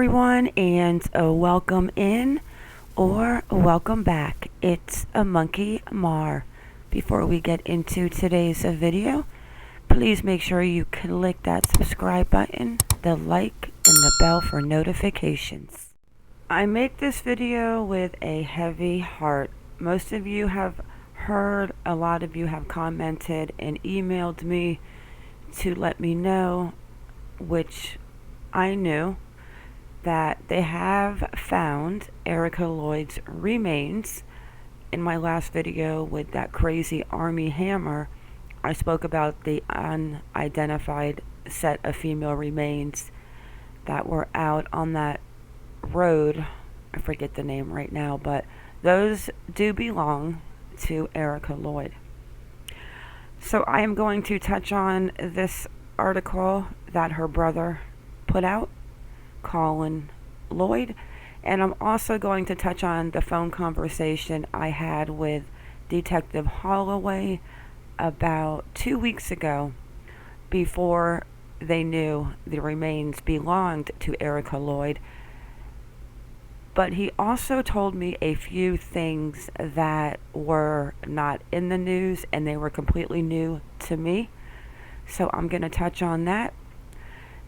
everyone, and welcome in or welcome back. It's a Monkey Mar. Before we get into today's video, please make sure you click that subscribe button, the like, and the bell for notifications. I make this video with a heavy heart. Most of you have heard, a lot of you have commented and emailed me to let me know, which I knew, that they have found Erika Lloyd's remains. In my last video with that crazy Armie Hammer, I spoke about the unidentified set of female remains that were out on that road. I forget the name right now, but those do belong to Erika Lloyd. So I am going to touch on this article that her brother put out, Colin Lloyd, and I'm also going to touch on the phone conversation I had with Detective Holloway about 2 weeks ago, before they knew the remains belonged to Erika Lloyd. But he also told me a few things that were not in the news and they were completely new to me. So I'm going to touch on that.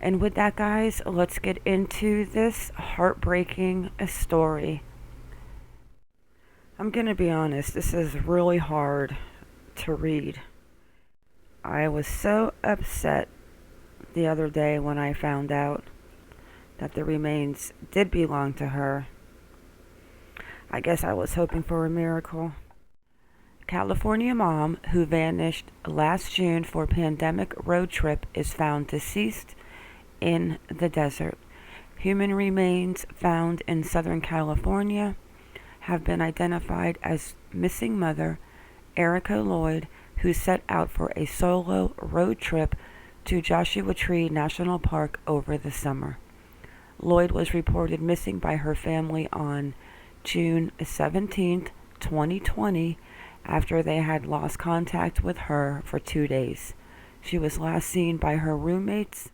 And with that, guys, let's get into this heartbreaking story. I'm going to be honest, this is really hard to read. I was so upset the other day when I found out that the remains did belong to her. I guess I was hoping for a miracle. California mom who vanished last June for pandemic road trip is found deceased in the desert. Human remains found in Southern California have been identified as missing mother Erika Lloyd, who set out for a solo road trip to Joshua Tree National Park over the summer. Lloyd was reported missing by her family on June 17, 2020, after they had lost contact with her for 2 days. She was last seen by her roommates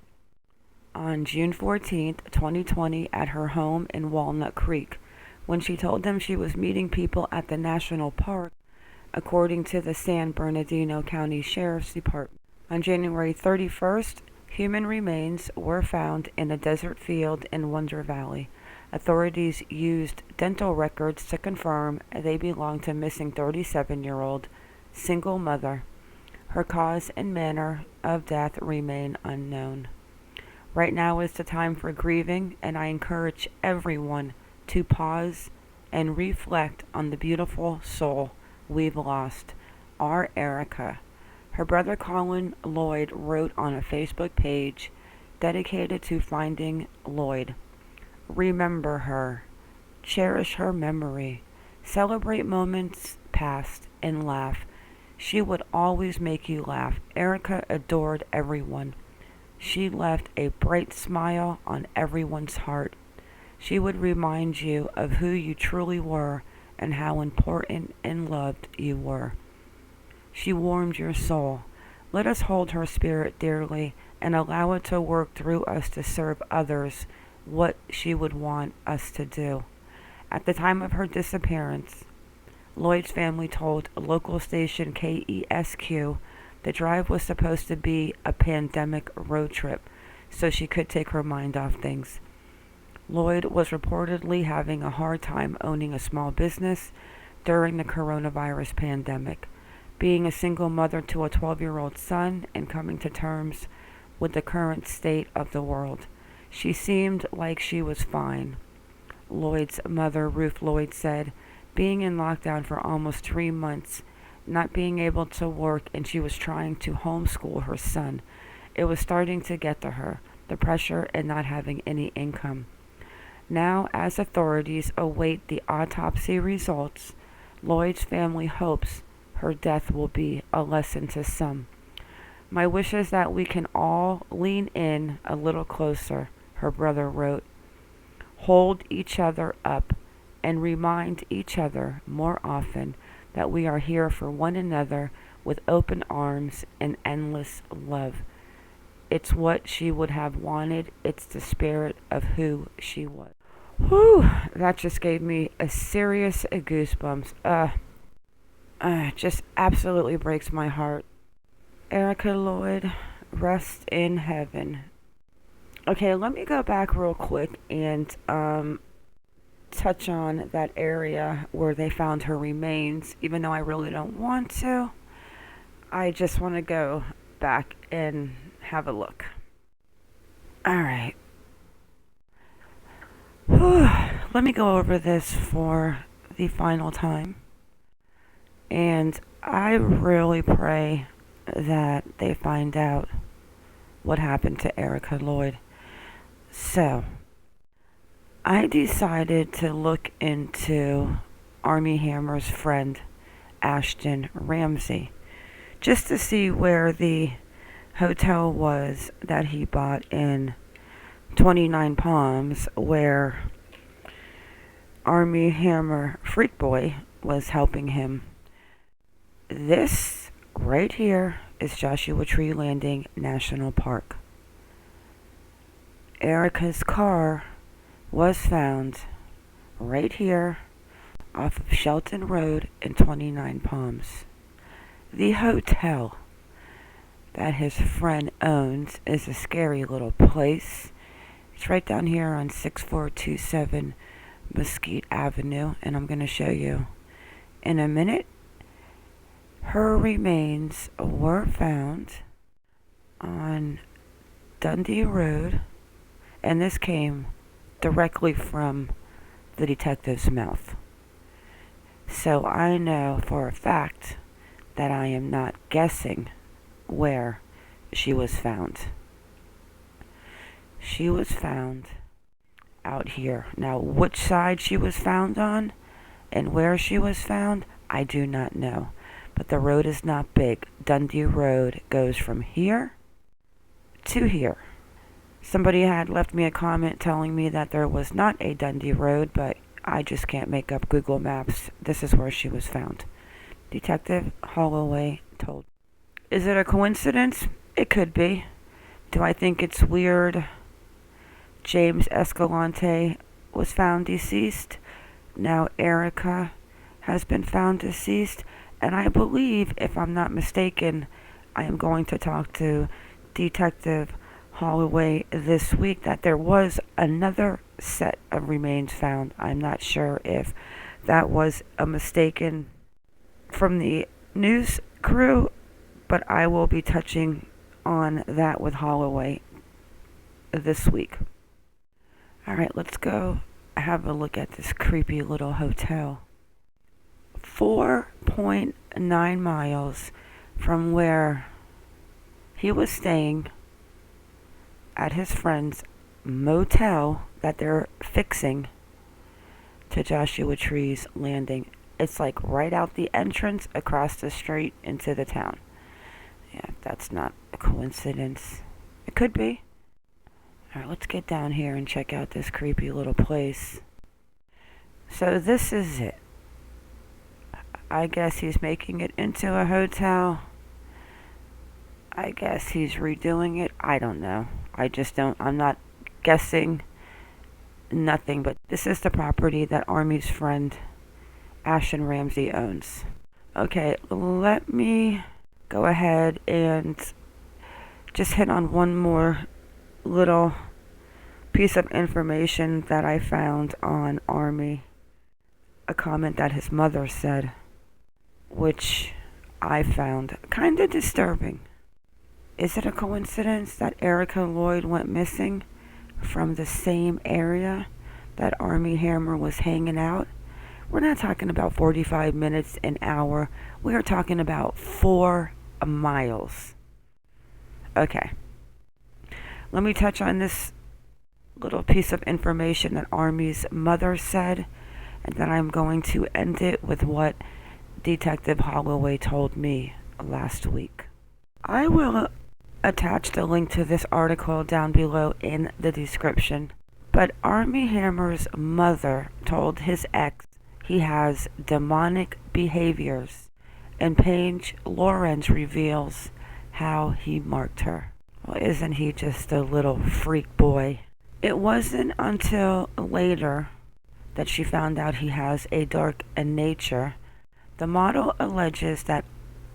on June 14, 2020, at her home in Walnut Creek, when she told them she was meeting people at the national park, according to the San Bernardino County Sheriff's Department. On January 31st, human remains were found in a desert field in Wonder Valley. Authorities used dental records to confirm they belonged to missing 37-year-old single mother. Her cause and manner of death remain unknown. Right now is the time for grieving, and I encourage everyone to pause and reflect on the beautiful soul we've lost, our Erika. Her brother Colin Lloyd wrote on a Facebook page dedicated to finding Lloyd. Remember her, cherish her memory, celebrate moments past, and laugh. She would always make you laugh. Erika adored everyone. She left a bright smile on everyone's heart. She would remind you of who you truly were and how important and loved you were. She warmed your soul. Let us hold her spirit dearly and allow it to work through us to serve others what she would want us to do. At the time of her disappearance, Lloyd's family told local station KESQ the drive was supposed to be a pandemic road trip, so she could take her mind off things. Lloyd was reportedly having a hard time owning a small business during the coronavirus pandemic, being a single mother to a 12-year-old son and coming to terms with the current state of the world. She seemed like she was fine. Lloyd's mother, Ruth Lloyd, said, being in lockdown for almost 3 months, not being able to work, and she was trying to homeschool her son. It was starting to get to her, the pressure and not having any income. Now, as authorities await the autopsy results, Lloyd's family hopes her death will be a lesson to some. My wish is that we can all lean in a little closer, her brother wrote. Hold each other up and remind each other more often that we are here for one another with open arms and endless love. It's what she would have wanted. It's the spirit of who she was. Whew, that just gave me a serious goosebumps. Just absolutely breaks my heart. Erika Lloyd, rest in heaven. Okay, let me go back real quick and touch on that area where they found her remains, even though I really don't want to. I just want to go back and have a look. Alright. Let me go over this for the final time. And I really pray that they find out what happened to Erika Lloyd. So, I decided to look into Armie Hammer's friend, Ashton Ramsey, just to see where the hotel was that he bought in 29 Palms, where Armie Hammer Freak Boy was helping him. This right here is Joshua Tree Landing National Park. Erika's car was found right here off of Shelton Road in 29 Palms. The hotel that his friend owns is a scary little place. It's right down here on 6427 Mesquite Avenue, and I'm going to show you in a minute. Her remains were found on Dundee Road, and this came directly from the detective's mouth. So I know for a fact that I am not guessing where she was found. She was found out here. Now, which side she was found on and where she was found, I do not know. But the road is not big. Dundee Road goes from here to here. Somebody had left me a comment telling me that there was not a Dundee Road, but I just can't make up Google Maps. This is where she was found. Detective Holloway told. Is it a coincidence? It could be. Do I think it's weird James Escalante was found deceased? Now Erika has been found deceased. And I believe, if I'm not mistaken, I am going to talk to Detective Holloway this week that there was another set of remains found. I'm not sure if that was a mistaken from the news crew, but I will be touching on that with Holloway this week. Alright, let's go have a look at this creepy little hotel. 4.9 miles from where he was staying at his friend's motel that they're fixing to Joshua Tree's Landing. It's like right out the entrance across the street into the town. Yeah, that's not a coincidence. It could be. Alright, let's get down here and check out this creepy little place. So this is it. I guess he's making it into a hotel. I guess he's redoing it. I don't know. I'm not guessing nothing, but this is the property that Armie's friend Ashton Ramsey owns. Okay, let me go ahead and just hit on one more little piece of information that I found on Armie. A comment that his mother said, which I found kind of disturbing. Is it a coincidence that Erika Lloyd went missing from the same area that Armie Hammer was hanging out? We're not talking about 45 minutes, an hour. We are talking about 4 miles. Okay. Let me touch on this little piece of information that Armie's mother said, and then I'm going to end it with what Detective Holloway told me last week. I will attach the link to this article down below in the description. But Armie Hammer's mother told his ex he has demonic behaviors, and Paige Lawrence reveals how he marked her. Well, isn't he just a little freak boy? It wasn't until later that she found out he has a dark nature. The model alleges that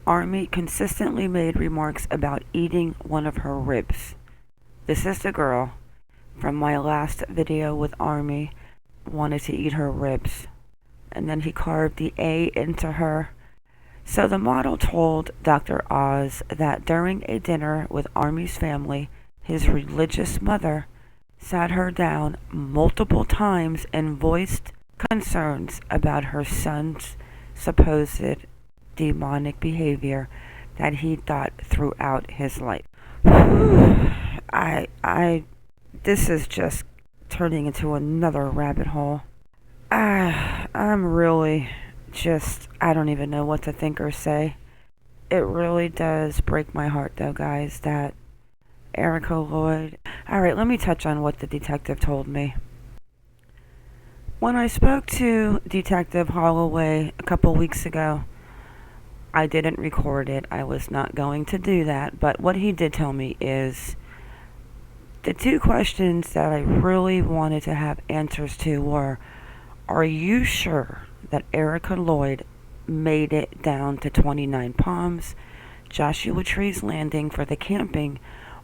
Armie consistently made remarks about eating one of her ribs. This is the girl from my last video with Armie wanted to eat her ribs. And then he carved the A into her. So the model told Dr. Oz that during a dinner with Armie's family, his religious mother sat her down multiple times and voiced concerns about her son's supposed demonic behavior that he thought throughout his life. This is just turning into another rabbit hole. I'm really I don't even know what to think or say. It really does break my heart though, guys, that Erika Lloyd. Alright, let me touch on what the detective told me. When I spoke to Detective Holloway a couple weeks ago, I didn't record it. I was not going to do that. But what he did tell me is the two questions that I really wanted to have answers to were, are you sure that Erika Lloyd made it down to 29 Palms, Joshua Tree's Landing for the camping,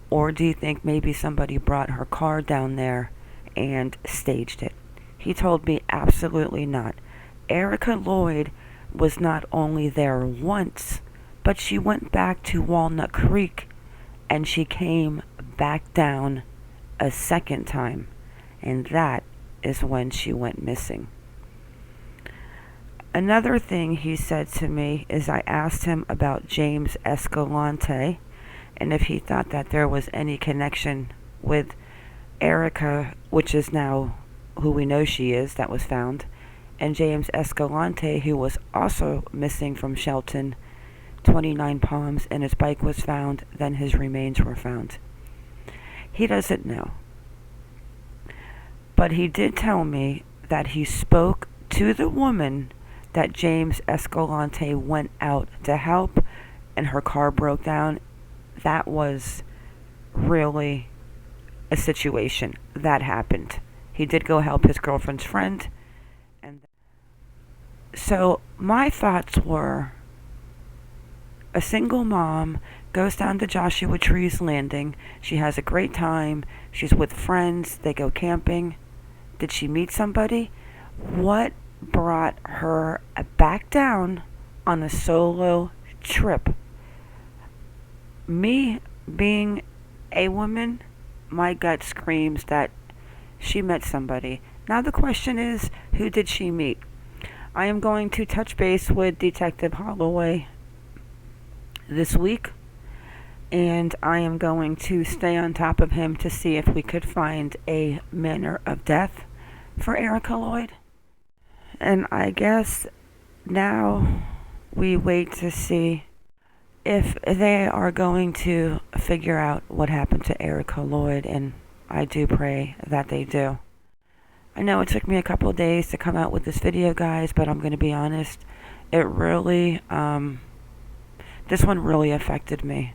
or do you think maybe somebody brought her car down there and staged it? He told me absolutely not. Erika Lloyd was not only there once, but she went back to Walnut Creek and she came back down a second time, and that is when she went missing. Another thing he said to me is I asked him about James Escalante and if he thought that there was any connection with Erika, which is now who we know she is, that was found, and James Escalante, who was also missing from Shelton, 29 Palms, and his bike was found, then his remains were found. He doesn't know. But he did tell me that he spoke to the woman that James Escalante went out to help and her car broke down. That was really a situation that happened. He did go help his girlfriend's friend. And so my thoughts were, a single mom goes down to Joshua Tree's Landing. She has a great time. She's with friends. They go camping. Did she meet somebody? What brought her back down on a solo trip? Me being a woman, my gut screams that she met somebody. Now the question is, who did she meet? I am going to touch base with Detective Holloway this week, and I am going to stay on top of him to see if we could find a manner of death for Erika Lloyd. And I guess now we wait to see if they are going to figure out what happened to Erika Lloyd, and I do pray that they do. I know it took me a couple of days to come out with this video, guys, but I'm going to be honest, it really, this one really affected me.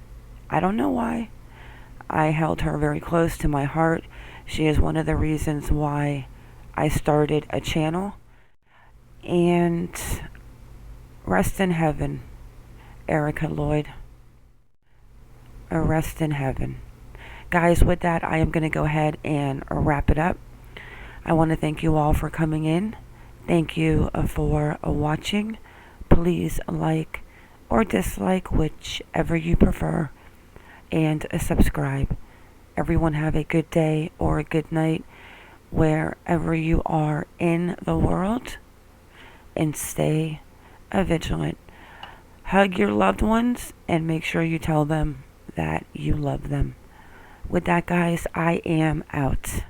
I don't know why. I held her very close to my heart. She is one of the reasons why I started a channel. And rest in heaven, Erika Lloyd. Rest in heaven. Guys, with that, I am going to go ahead and wrap it up. I want to thank you all for coming in. Thank you for watching. Please like or dislike, whichever you prefer, and subscribe. Everyone have a good day or a good night wherever you are in the world, and stay vigilant. Hug your loved ones and make sure you tell them that you love them. With that, guys, I am out.